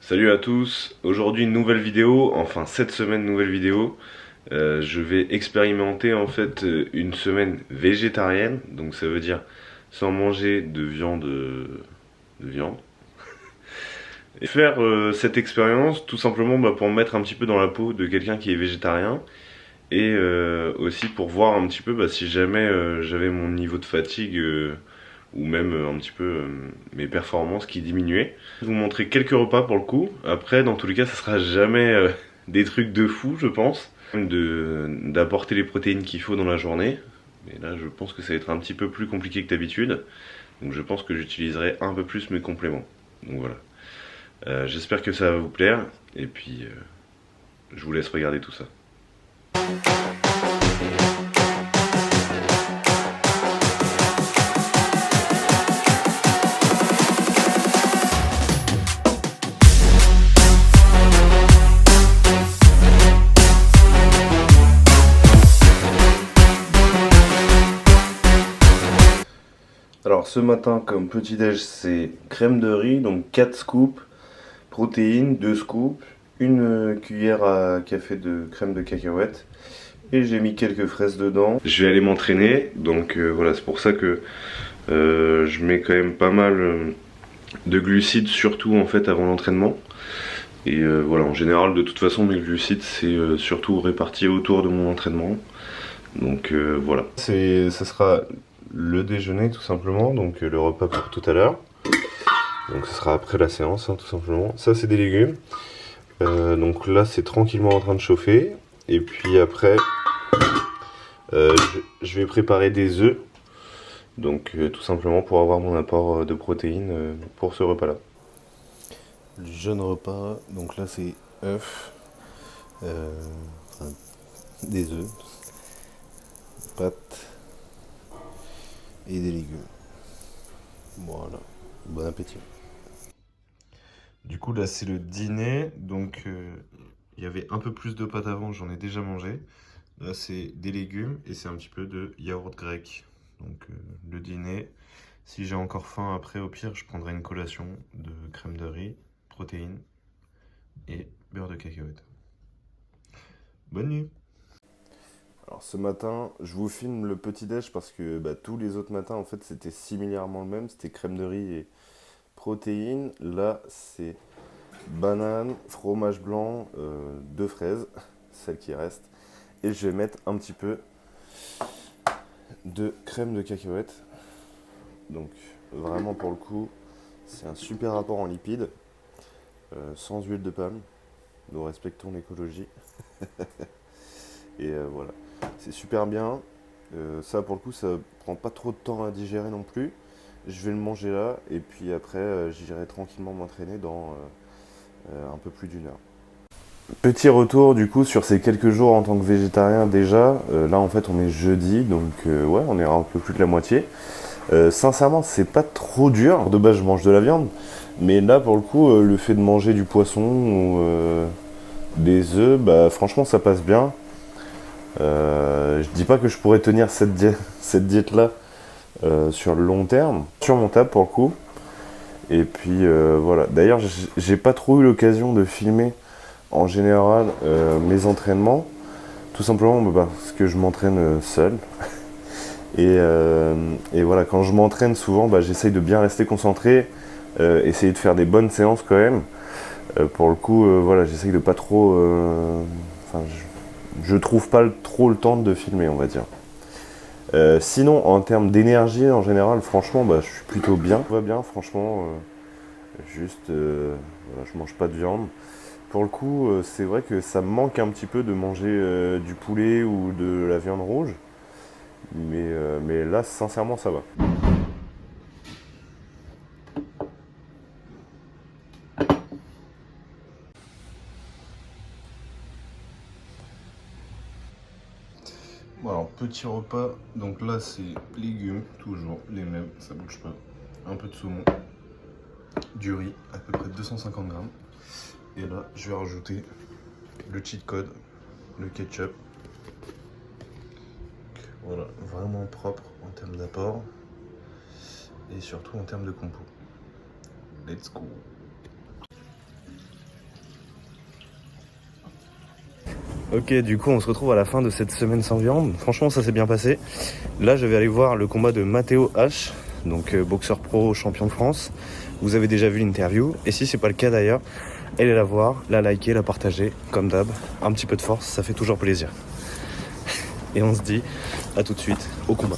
Salut à tous, aujourd'hui une nouvelle vidéo, enfin cette semaine nouvelle vidéo. Je vais expérimenter en fait une semaine végétarienne, donc ça veut dire sans manger de viande. Et faire cette expérience tout simplement pour me mettre un petit peu dans la peau de quelqu'un qui est végétarien et aussi pour voir un petit peu si jamais j'avais mon niveau de fatigue ou même un petit peu mes performances qui diminuaient. Je vais vous montrer quelques repas pour le coup. Après, dans tous les cas, ça sera jamais des trucs de fou, je pense. D'apporter les protéines qu'il faut dans la journée. Mais là, je pense que ça va être un petit peu plus compliqué que d'habitude. Donc je pense que j'utiliserai un peu plus mes compléments. Donc voilà. J'espère que ça va vous plaire. Et puis, je vous laisse regarder tout ça. Alors ce matin comme petit déj c'est crème de riz, donc 4 scoops, protéines, 2 scoops, une cuillère à café de crème de cacahuète et j'ai mis quelques fraises dedans. Je vais aller m'entraîner, donc voilà, c'est pour ça que je mets quand même pas mal de glucides, surtout en fait avant l'entraînement. Et voilà, en général de toute façon mes glucides c'est surtout réparti autour de mon entraînement. Donc voilà. Ça sera le déjeuner tout simplement, donc le repas pour tout à l'heure. Donc ce sera après la séance tout simplement. Ça c'est des légumes. Donc là c'est tranquillement en train de chauffer. Et puis après je vais préparer des œufs. Donc tout simplement pour avoir mon apport de protéines pour ce repas là. Le jeune repas, donc là c'est œufs, enfin, des œufs, pâtes et des légumes. Voilà, bon appétit. Du coup là c'est le dîner, donc il y avait un peu plus de pâtes avant, j'en ai déjà mangé. Là c'est des légumes et c'est un petit peu de yaourt grec. Donc le dîner, si j'ai encore faim après au pire je prendrai une collation de crème de riz, protéines et beurre de cacahuète. Bonne nuit. Alors ce matin, je vous filme le petit déj parce que tous les autres matins en fait c'était similairement le même, c'était crème de riz et protéines. Là c'est banane, fromage blanc, 2 fraises, celles qui restent. Et je vais mettre un petit peu de crème de cacahuète. Donc vraiment pour le coup, c'est un super apport en lipides, sans huile de palme. Nous respectons l'écologie. Et voilà, c'est super bien. Ça pour le coup, ça prend pas trop de temps à digérer non plus. Je vais le manger là et puis après j'irai tranquillement m'entraîner dans un peu plus d'1 heure. Petit retour du coup sur ces quelques jours en tant que végétarien déjà. Là en fait on est jeudi, donc ouais, on est un peu plus de la moitié. Sincèrement c'est pas trop dur. De base je mange de la viande, mais là pour le coup le fait de manger du poisson ou des œufs, franchement ça passe bien. Je dis pas que je pourrais tenir cette diète là sur le long terme, surmontable pour le coup. Et puis voilà, d'ailleurs j'ai pas trop eu l'occasion de filmer en général mes entraînements, tout simplement parce que je m'entraîne seul. Et voilà, quand je m'entraîne souvent, j'essaye de bien rester concentré, essayer de faire des bonnes séances quand même. Pour le coup, voilà, j'essaye de pas trop... je trouve pas trop le temps de filmer, on va dire. Sinon, en termes d'énergie, en général, franchement, je suis plutôt bien. Tout va bien, franchement. Juste, voilà, je mange pas de viande. Pour le coup, c'est vrai que ça me manque un petit peu de manger du poulet ou de la viande rouge. Mais là, sincèrement, ça va. Bon, alors, petit repas. Donc là, c'est légumes, toujours les mêmes, ça bouge pas. Un peu de saumon, du riz, à peu près 250 grammes. Et là, je vais rajouter le cheat code, le ketchup. Voilà, vraiment propre en termes d'apport et surtout en termes de compo. Let's go. Ok, du coup on se retrouve à la fin de cette semaine sans viande. Franchement ça s'est bien passé. Là je vais aller voir le combat de Matteo H, donc boxeur pro champion de France. Vous avez déjà vu l'interview, et si c'est pas le cas d'ailleurs, allez la voir, la liker, la partager, comme d'hab. Un petit peu de force, ça fait toujours plaisir. Et on se dit à tout de suite au combat.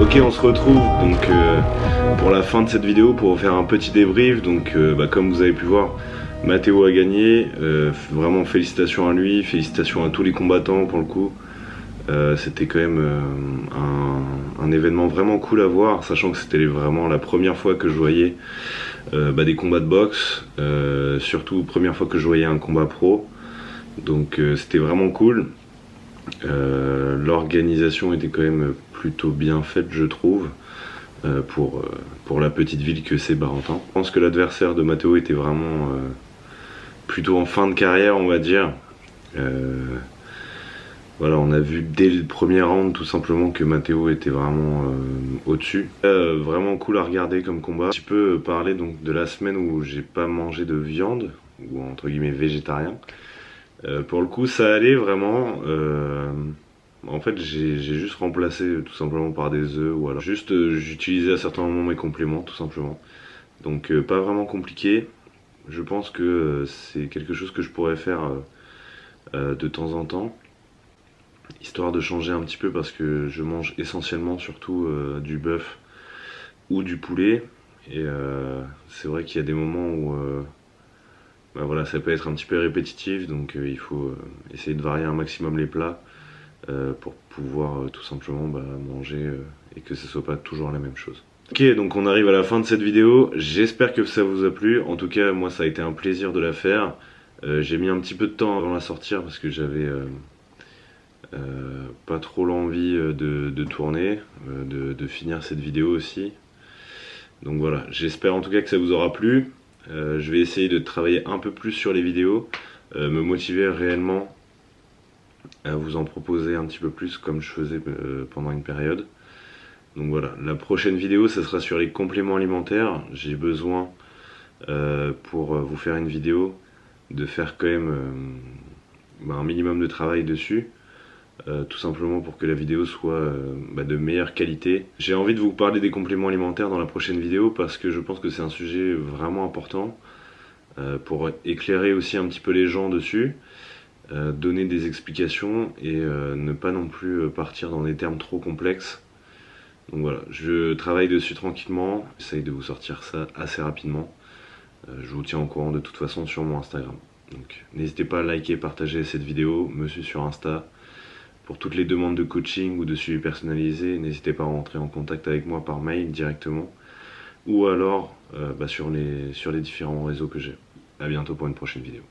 Ok, on se retrouve donc pour la fin de cette vidéo pour faire un petit débrief. Donc comme vous avez pu voir, Matteo a gagné, vraiment félicitations à lui, félicitations à tous les combattants pour le coup. C'était quand même un événement vraiment cool à voir, sachant que c'était vraiment la première fois que je voyais des combats de boxe, surtout première fois que je voyais un combat pro. Donc c'était vraiment cool. L'organisation était quand même plutôt bien faite, je trouve, pour la petite ville que c'est Barentan. Je pense que l'adversaire de Matteo était vraiment plutôt en fin de carrière, on va dire. Voilà, on a vu dès le premier round tout simplement que Matteo était vraiment au-dessus. Vraiment cool à regarder comme combat. Un petit peu parler donc de la semaine où j'ai pas mangé de viande, ou entre guillemets végétarien. Pour le coup ça allait vraiment. En fait j'ai juste remplacé tout simplement par des œufs, ou alors juste j'utilisais à certains moments mes compléments tout simplement. Donc pas vraiment compliqué. Je pense que c'est quelque chose que je pourrais faire de temps en temps, histoire de changer un petit peu, parce que je mange essentiellement surtout du bœuf ou du poulet. Et c'est vrai qu'il y a des moments où voilà, ça peut être un petit peu répétitif, donc il faut essayer de varier un maximum les plats pour pouvoir tout simplement manger et que ce soit pas toujours la même chose. Ok, donc on arrive à la fin de cette vidéo, j'espère que ça vous a plu. En tout cas moi ça a été un plaisir de la faire. J'ai mis un petit peu de temps avant la sortir parce que j'avais pas trop l'envie de tourner, de finir cette vidéo aussi. Donc voilà, j'espère en tout cas que ça vous aura plu. Je vais essayer de travailler un peu plus sur les vidéos, me motiver réellement à vous en proposer un petit peu plus comme je faisais pendant une période. Donc voilà, la prochaine vidéo ça sera sur les compléments alimentaires. J'ai besoin pour vous faire une vidéo de faire quand même un minimum de travail dessus. Tout simplement pour que la vidéo soit de meilleure qualité. J'ai envie de vous parler des compléments alimentaires dans la prochaine vidéo parce que je pense que c'est un sujet vraiment important pour éclairer aussi un petit peu les gens dessus, donner des explications et ne pas non plus partir dans des termes trop complexes. Donc voilà, je travaille dessus tranquillement, j'essaye de vous sortir ça assez rapidement. Je vous tiens au courant de toute façon sur mon Instagram. Donc n'hésitez pas à liker, partager cette vidéo, me suivre sur Insta, Pour toutes les demandes de coaching ou de suivi personnalisé, n'hésitez pas à rentrer en contact avec moi par mail directement ou alors sur les différents réseaux que j'ai. A bientôt pour une prochaine vidéo.